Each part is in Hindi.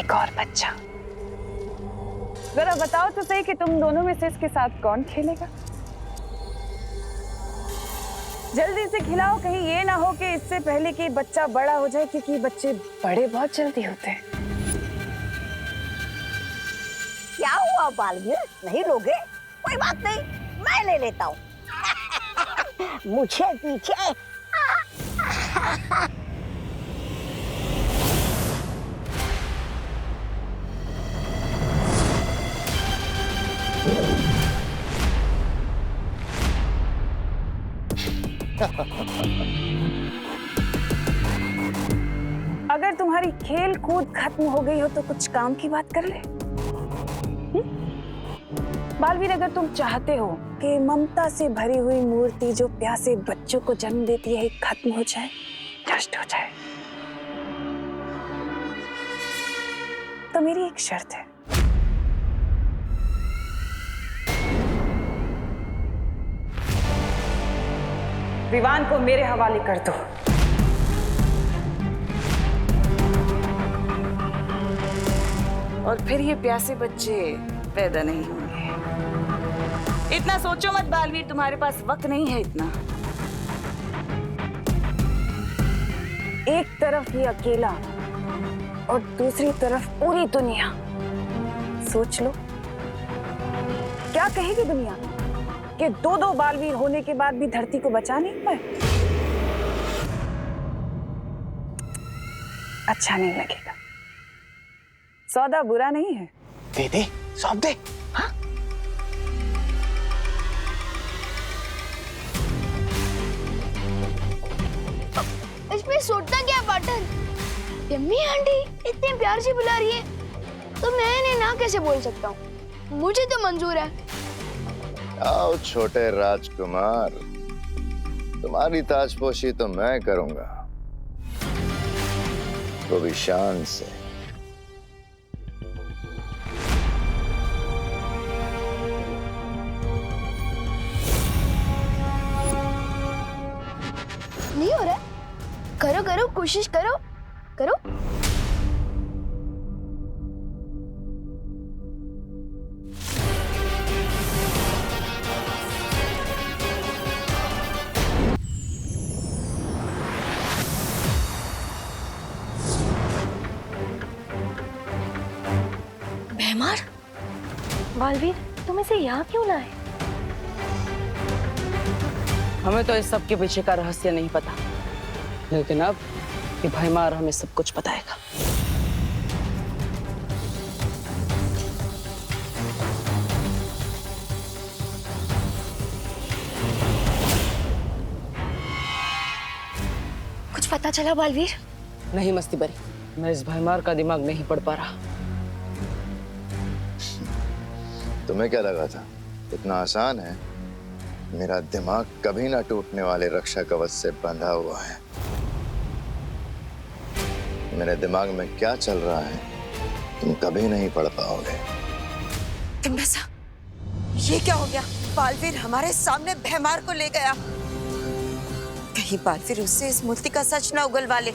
एक और बच्चा। जरा बताओ तो सही कि तुम दोनों में से इसके साथ कौन खेलेगा? जल्दी से खिलाओ, कहीं ये ना हो कि इससे पहले कि बच्चा बड़ा हो जाए, क्योंकि बच्चे बड़े बहुत जल्दी होते हैं। क्या हुआ बालवीर, नहीं लोगे? कोई बात नहीं, मैं ले लेता हूँ। मुझे पीछे। अगर तुम्हारी खेल कूद खत्म हो गई हो तो कुछ काम की बात कर ले। बालवीर, अगर तुम चाहते हो कि ममता से भरी हुई मूर्ति जो प्यासे बच्चों को जन्म देती है खत्म हो जाए, नष्ट हो जाए, तो मेरी एक शर्त है। विवान को मेरे हवाले कर दो। और फिर ये प्यासे बच्चे पैदा नहीं होंगे। इतना सोचो मत बालवीर, तुम्हारे पास वक्त नहीं है इतना। एक तरफ ये अकेला और दूसरी तरफ पूरी दुनिया। सोच लो, क्या कहेगी दुनिया कि दो बालवीर होने के बाद भी धरती को बचा नहीं पाए? अच्छा नहीं लगेगा। सौदा बुरा नहीं है। दे दे, सौंप दे। हाँ? इसमें सोचता क्या बटन? यम्मी आंटी इतने प्यार से बुला रही है तो मैं इन्हें ना कैसे बोल सकता हूँ? मुझे तो मंजूर है। आओ छोटे राजकुमार, तुम्हारी ताजपोशी तो मैं करूंगा, वो भी शान से। नहीं हो रहा? करो करो, कोशिश करो करो। भैमार, बालवीर, तुम इसे यहाँ क्यों लाए? हमें तो इस सब के पीछे का रहस्य नहीं पता, लेकिन अब ये भैमार हमें सब कुछ बताएगा। कुछ पता चला बालवीर? नहीं मस्ती बरी, मैं इस भैमार का दिमाग नहीं पढ़ पा रहा। तुम्हें क्या लगा था इतना आसान है? मेरा दिमाग कभी ना टूटने वाले रक्षा कवच से बंधा हुआ है। मेरे दिमाग में क्या चल रहा है तुम कभी नहीं पढ़ पाओगे। तिम्बसा, ये क्या हो गया? बालवीर हमारे सामने भैमार को ले गया। कहीं बालवीर उससे इस मूर्ति का सच ना उगलवा ले।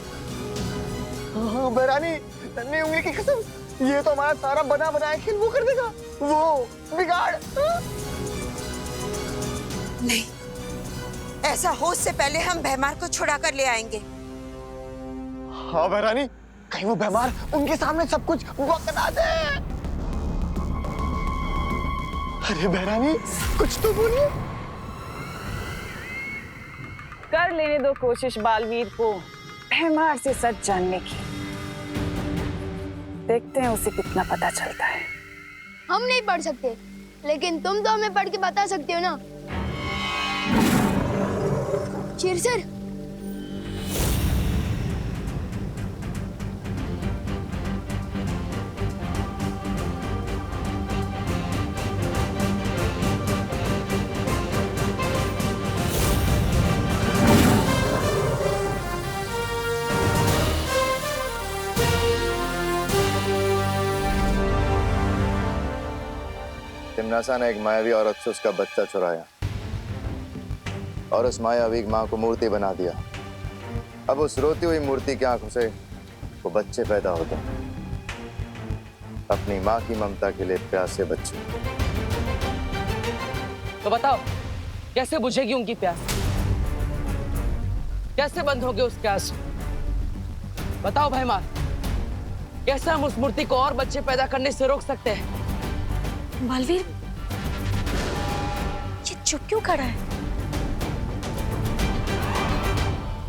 बरानी, नन्ही उंगली की कसम, ये तो हमारा सारा बना बनाया खेल वो कर देगा, वो बिगाड़। नहीं, ऐसा हो उससे पहले हम भैमार को छुड़ा कर ले आएंगे। हाँ बरानी, कहीं वो भैमार उनके सामने सब कुछ बता दे। अरे बहरानी, कुछ तो बोलिए। कर लेने दो कोशिश बालवीर को भैमार से सच जानने की। देखते हैं उसे कितना पता चलता है। हम नहीं पढ़ सकते, लेकिन तुम तो हमें पढ़ के बता सकते हो ना। चिरसर, तिम्नासा ने एक मायावी औरत से उसका बच्चा चुराया और उस मायावी मां को मूर्ति बना दिया। अब उस रोती हुई मूर्ति की आंखों से वो बच्चे पैदा होते हैं। अपनी माँ की ममता के लिए प्यासे बच्चे। तो बताओ कैसे बुझेगी उनकी प्यास? कैसे बंद होगे उसके आंसू? बताओ भैमार, कैसे हम उस मूर्ति को और बच्चे पैदा करने से रोक सकते हैं? बालवीर, ये चुप क्यों खड़ा है?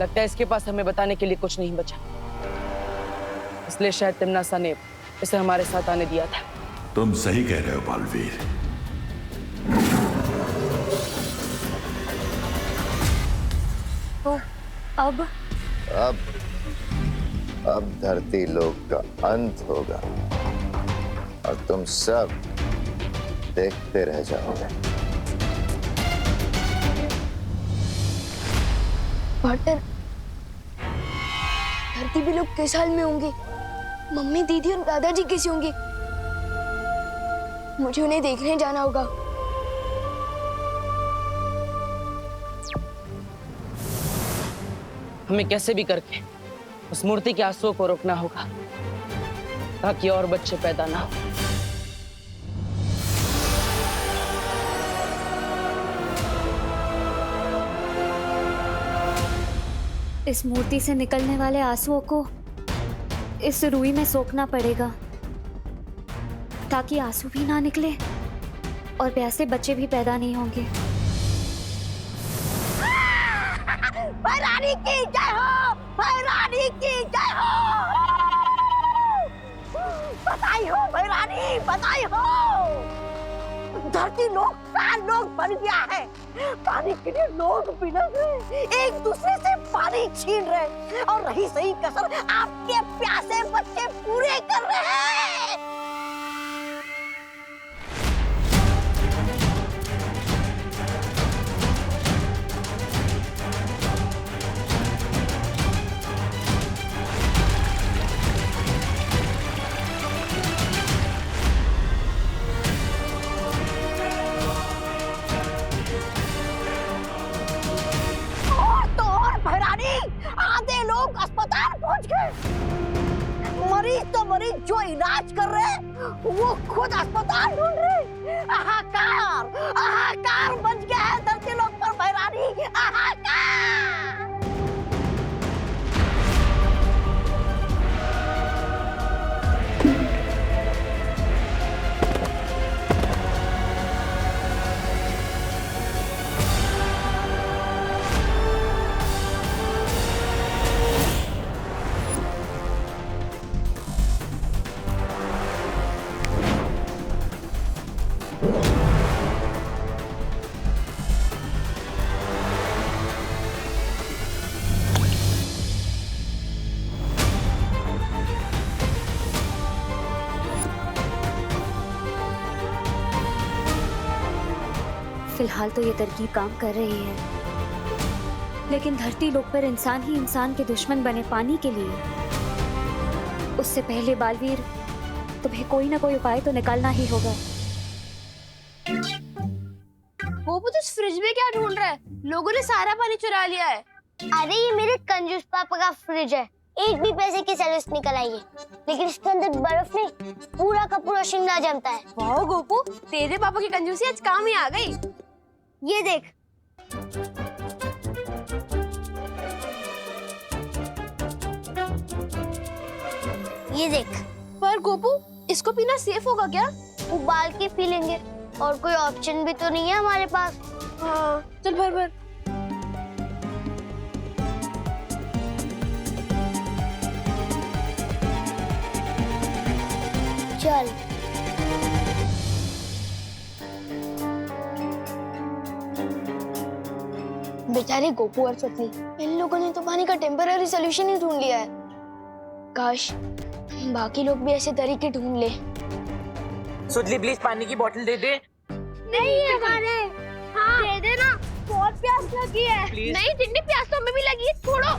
लगता है इसके पास हमें बताने के लिए कुछ नहीं बचा, इसलिए शायद तिम्नासा ने इसे हमारे साथ आने दिया था। तुम सही कह रहे हो बालवीर। तो अब धरती लोक का अंत होगा और तुम सब देखते रह जाओगे। पार्टनर, धरती भी लोग किस हाल में होंगे? मम्मी, दीदी और दादाजी कैसे होंगे? मुझे उन्हें देखने जाना होगा। हमें कैसे भी करके उस मूर्ति के आंसुओं को रोकना होगा ताकि और बच्चे पैदा ना हो। इस मूर्ति से निकलने वाले आंसुओं को इस रुई में सोखना पड़ेगा ताकि आंसू भी ना निकले और प्यासे बच्चे भी पैदा नहीं होंगे। भैरानी की जय हो, भैरानी की जय हो। बधाई हो भैरानी, बधाई हो। धरती लोग प्राण लोग बन गया है। पानी के लिए लोग बिलख रहे, एक दूसरे से पानी छीन रहे और रही सही कसर आपके प्यासे बच्चे पूरे कर रहे हैं। आधे लोग अस्पताल पहुंच गए। मरीज तो मरीज जो इलाज कर रहे वो खुद अस्पताल ढूंढ रहे। हाहाकार हाहाकार मच गया है धरती लोग पर भैरानी, हाहाकार। फिलहाल तो ये तरकीब काम कर रही है, लेकिन धरती लोक पर इंसान ही इंसान के दुश्मन बने पानी के लिए। उससे पहले बालवीर, तुम्हें कोई ना कोई उपाय तो निकालना ही होगा। वो तो इस फ्रिज में क्या ढूंढ रहा है? लोगों ने सारा पानी चुरा लिया है। अरे ये मेरे कंजूस पापा का फ्रिज है, एक भी पैसे की सर्विस निकल आई है, लेकिन इसके अंदर बर्फ नहीं, पूरा का पूरा शिमला जमता है। वाह गोपू, तेरे पापा की कंजूसी आज काम ही आ गई। ये देख, ये देख। पर गोपू, इसको पीना सेफ होगा क्या? उबाल के पी लेंगे, और कोई ऑप्शन भी तो नहीं है हमारे पास। हाँ, चल भर भर। चल। बेचारे गोपू और सतली, इन लोगों ने तो पानी का टेम्पररी सोल्यूशन ही ढूंढ लिया है। काश बाकी लोग भी ऐसे तरीके ढूंढ ले। सुदली प्लीज पानी की बोतल दे दे। नहीं है हमारे। हाँ दे दे ना, बहुत प्यास लगी है। Please. नहीं जितनी प्यास तो हमें भी लगी है, छोड़ो।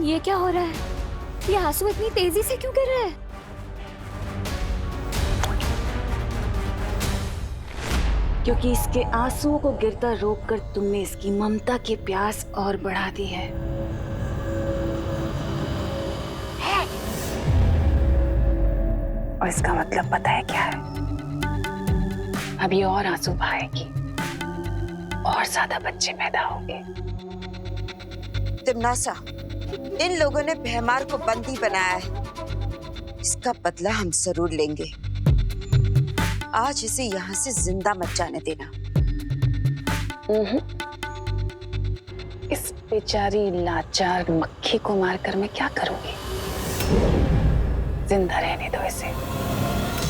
ये क्या हो रहा है? ये आंसू इतनी तेजी से क्यों गिर रहे हैं? क्योंकि इसके आंसुओं को गिरता रोककर तुमने इसकी ममता की प्यास और बढ़ा दी है। और इसका मतलब पता है क्या है? अभी और आंसू बहाएगी और ज्यादा बच्चे पैदा होंगे। तिमनासा, इन लोगों ने भैमार को बंदी बनाया है। इसका बदला हम जरूर लेंगे। आज इसे यहाँ से जिंदा मत जाने देना। इस बेचारी लाचार मक्खी को मारकर मैं क्या करूंगी? जिंदा रहने दो इसे,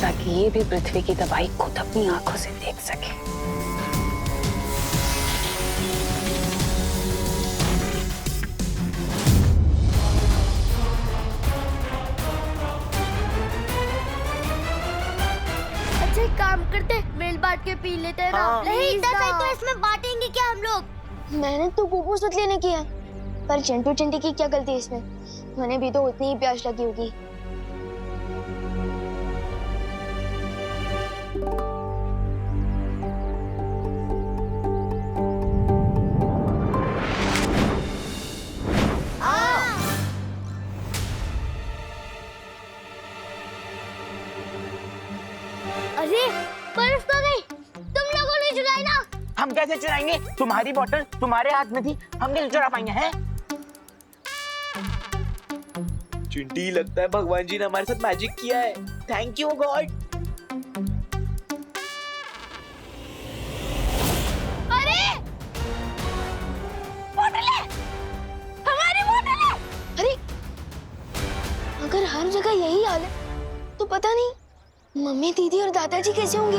ताकि ये भी पृथ्वी की तबाही खुद अपनी आंखों से देख सके। अच्छा एक काम करते, मिल बांट के पी लेते हैं ना। नहीं दरअसल तो इसमें बांटेंगे क्या हम लोग? मैंने तो गोपू सच लेने किया, पर चिंटू चिंटी की क्या गलती है इसमें? उन्हें भी तो उतनी ही प्यास लगी होगी। अरे बर्फ तो गई, तुम लोगों ने चुराई ना। हम कैसे चुराएंगे? तुम्हारी बोतल तुम्हारे हाथ में थी, हम कैसे चुरा पाएंगे? हैं? चिंटी, लगता है भगवान जी ने हमारे साथ मैजिक किया है। Thank you God. अरे बोतलें, हमारी बोतलें। अरे अगर हर जगह यही हाल है तो पता नहीं मम्मी, दीदी और दादाजी कैसे होंगे?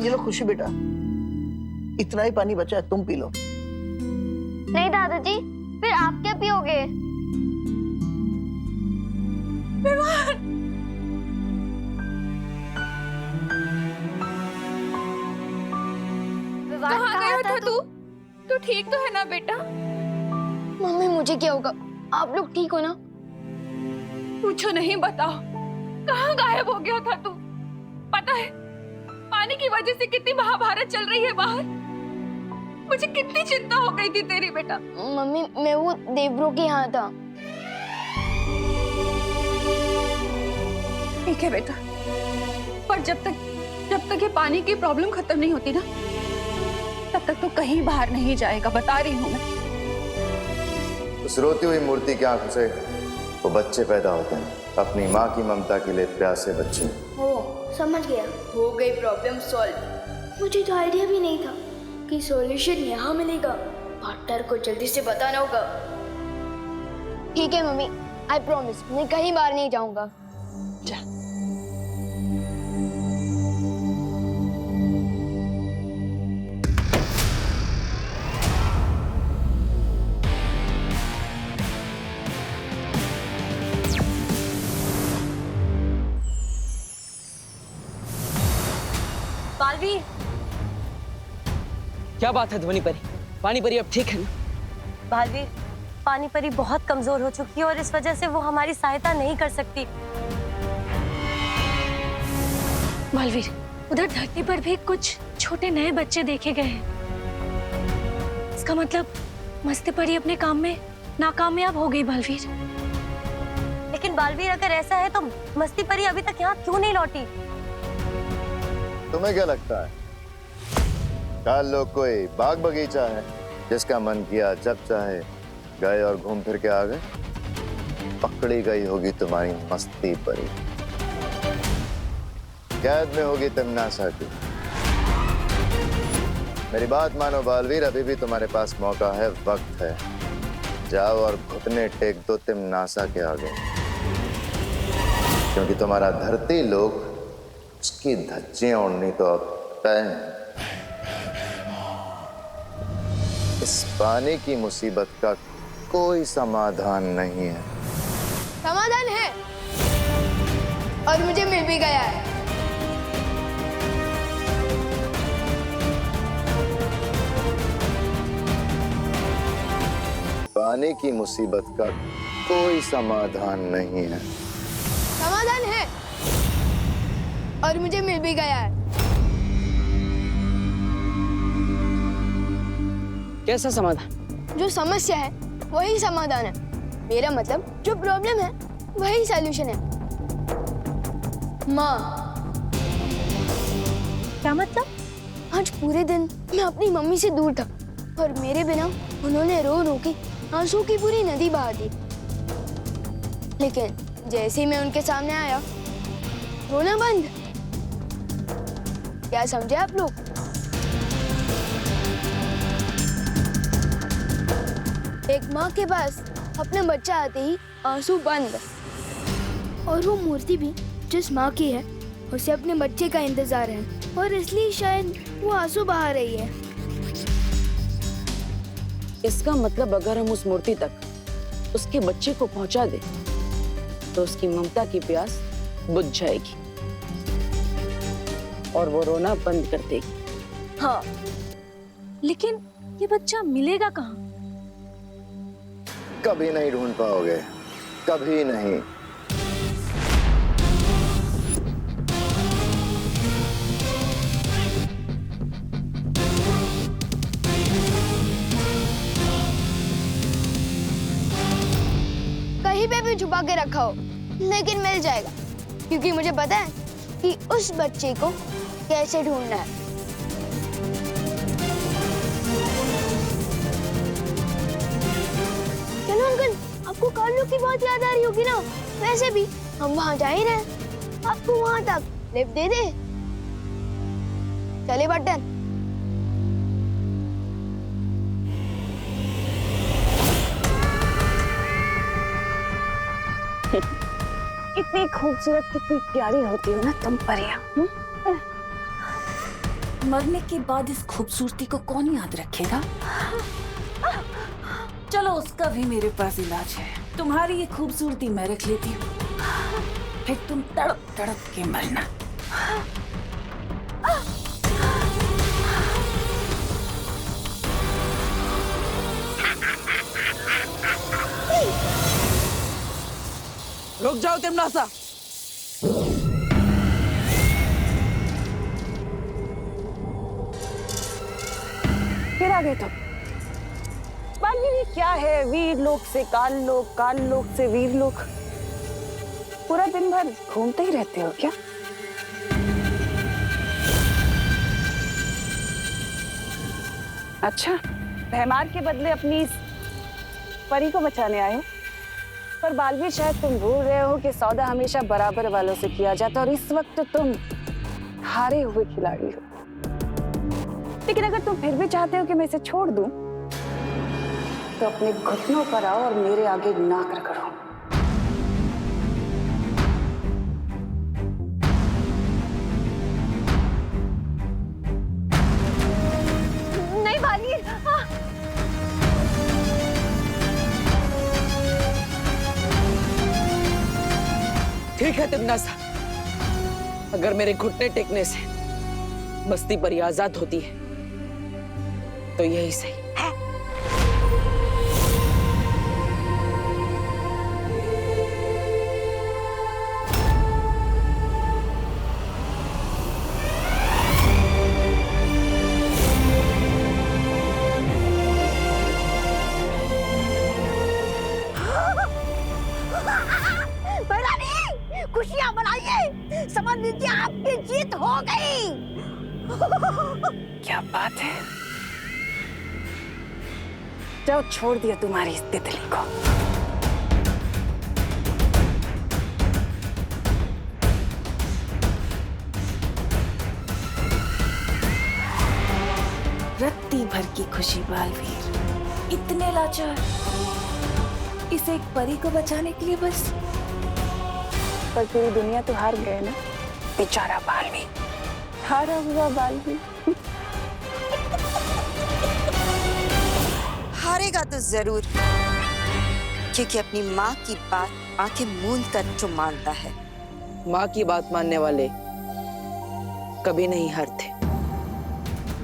ये लो खुशी बेटा, इतना ही पानी बचा है, तुम पी लो। नहीं दादाजी, फिर आप क्या पियोगे? कहाँ गया था तू? तू ठीक तो है ना बेटा? मम्मी मुझे क्या होगा? आप लोग ठीक हो ना? पूछो नहीं, बताओ कहाँ गायब हो गया था तू? पता है पानी की वजह से कितनी महाभारत चल रही है बाहर। मुझे कितनी चिंता हो गई थी तेरी बेटा। मम्मी मैं वो देवरो के यहाँ था। ठीक है बेटा, पर जब तक ये पानी की प्रॉब्लम खत्म नहीं होती ना, तब तक तो कहीं बाहर नहीं जाएगा, बता रही हूँ मैं। उस रोती हुई मूर्ति की आंखों से वो बच्चे पैदा होते हैं, अपनी माँ की ममता के लिए प्यासे बच्चे। हो समझ गया, हो गई प्रॉब्लम सॉल्व। मुझे तो आइडिया भी नहीं था कि सॉल्यूशन यहाँ मिलेगा। पार्टनर को जल्दी से बताना होगा। ठीक है मम्मी, आई प्रॉमिस मैं कहीं बाहर नहीं जाऊंगा। जा। बालवीर, क्या बात है ध्वनि परी? पानी परी अब ठीक है ना? बालवीर, पानी परी बहुत कमजोर हो चुकी है और इस वजह से वो हमारी सहायता नहीं कर सकती। बालवीर, उधर धरती पर भी कुछ छोटे नए बच्चे देखे गए हैं। इसका मतलब मस्ती परी अपने काम में नाकामयाब हो गई। बालवीर, लेकिन बालवीर अगर ऐसा है तो मस्ती परी अभी तक यहाँ क्यों नहीं लौटी? तुम्हें क्या लगता है काल लोग कोई बाग बगीचा है जिसका मन किया जब चाहे गए और घूम फिर के आ गए? पकड़ी गई होगी तुम्हारी मस्ती परी, कैद में होगी तिमनासा की। मेरी बात मानो बालवीर, अभी भी तुम्हारे पास मौका है, वक्त है। जाओ और घुटने टेक दो तिमनासा के आगे, क्योंकि तुम्हारा धरती लोग उसकी धज्जियां उड़नी तो अब तय है। इस पानी की मुसीबत का कोई समाधान नहीं है। समाधान है और मुझे मिल भी गया है। पानी की मुसीबत का कोई समाधान नहीं है। समाधान है और मुझे मिल भी गया है। कैसा समाधान? जो समस्या है वही समाधान है। मेरा मतलब जो प्रॉब्लम है वही सॉल्यूशन है। माँ, क्या मतलब? आज पूरे दिन मैं अपनी मम्मी से दूर था और मेरे बिना उन्होंने रो रो के आंसू की पूरी नदी बहा दी। लेकिन जैसे ही मैं उनके सामने आया, रोना बंद। क्या समझे आप लोग? एक माँ के पास अपना बच्चा आते ही आंसू बंद, और वो मूर्ति भी जिस माँ की है उसे अपने बच्चे का इंतजार है और इसलिए शायद वो आंसू बहा रही है। इसका मतलब अगर हम उस मूर्ति तक उसके बच्चे को पहुंचा दे तो उसकी ममता की प्यास बुझ जाएगी और वो रोना बंद कर देगी। हाँ, लेकिन ये बच्चा मिलेगा कहाँ? कभी नहीं ढूंढ पाओगे, कभी नहीं। कहीं पे भी छुपा के रखा हो, लेकिन मिल जाएगा, क्योंकि मुझे पता है कि उस बच्चे को कैसे ढूंढना है। चलो अंकल, आपको कार्लो की बहुत याद आ रही होगी ना? वैसे भी हम वहाँ जा ही रहे, आपको वहाँ तक लिफ्ट दे दे। चले बटन। कितनी खूबसूरत, कितनी प्यारी होती हो ना तुम परियां। मरने के बाद इस खूबसूरती को कौन याद रखेगा? चलो उसका भी मेरे पास इलाज है। तुम्हारी ये खूबसूरती मैं रख लेती हूँ, फिर तुम तड़प तड़प के मरना। रुक जाओ तिमनासा। फिर आ गए तुम। बालवीर ये क्या है? वीर लोक से काल लोक, काल लोक से वीर लोक। पूरा दिन भर घूमते ही रहते हो क्या? अच्छा, भैमार के बदले अपनी इस परी को बचाने आए हो? पर बालवीर, शायद तुम भूल रहे हो कि सौदा हमेशा बराबर वालों से किया जाता है और इस वक्त तुम हारे हुए खिलाड़ी हो। लेकिन अगर तुम फिर भी चाहते हो कि मैं इसे छोड़ दूं, तो अपने घुटनों पर आओ और मेरे आगे नाक रगड़ो। नहीं बालवीर, ठीक है तिमनासा, अगर मेरे घुटने टेकने से मस्ती परी आजाद होती है तो यही सही है। खुशियां मनाइए, समझ लीजिए आपकी जीत हो गई। क्या बात है? जाओ, छोड़ दिया तुम्हारी इस तितली को। रत्ती भर की खुशी बालवीर, इतने लाचार, इसे एक परी को बचाने के लिए बस। पर पूरी दुनिया तो हार गए ना, बेचारा बालवीर, हारा हुआ बालवीर। हारेगा तो जरूर, क्योंकि अपनी माँ की बात आंखें मूंद कर जो मानता है। माँ की बात मानने वाले कभी नहीं हारते।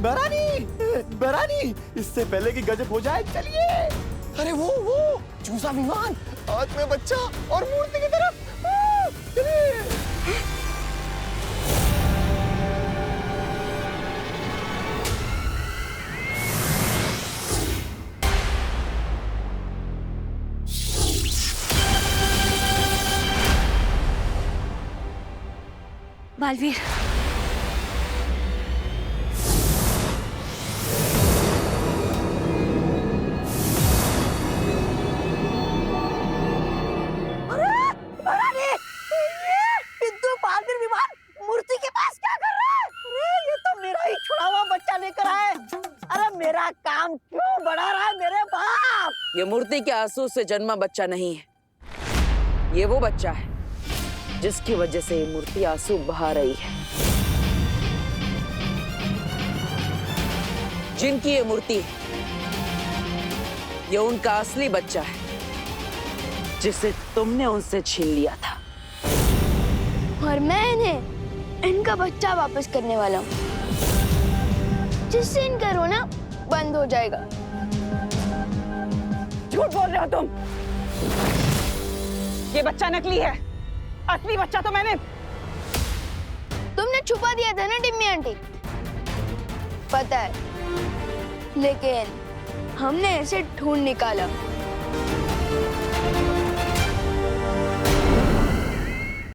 बरानी, इससे पहले कि गजब हो जाए, चलिए। अरे वो चूसा विमान, हाथ में बच्चा और मूर्ति की तरफ। चलिए। बालवीर, पिंटू बालवीर विमान मूर्ति के पास क्या कर रहा है? अरे ये तो मेरा ही छुड़ा हुआ बच्चा लेकर आए। अरे मेरा काम क्यों बढ़ा रहा है मेरे बाप? ये मूर्ति के आंसू से जन्मा बच्चा नहीं है, ये वो बच्चा है जिसकी वजह से ये मूर्ति आंसू बहा रही है। जिनकी ये मूर्ति है, ये उनका असली बच्चा है जिसे तुमने उनसे छीन लिया था। और मैं इन्हें इनका बच्चा वापस करने वाला हूँ, जिससे इनका रोना बंद हो जाएगा। झूठ बोल रहे हो तुम। ये बच्चा नकली है, असली बच्चा तो मैंने। तुमने छुपा दिया था ना टिम्मी आंटी, पता है, लेकिन हमने इसे ढूंढ निकाला।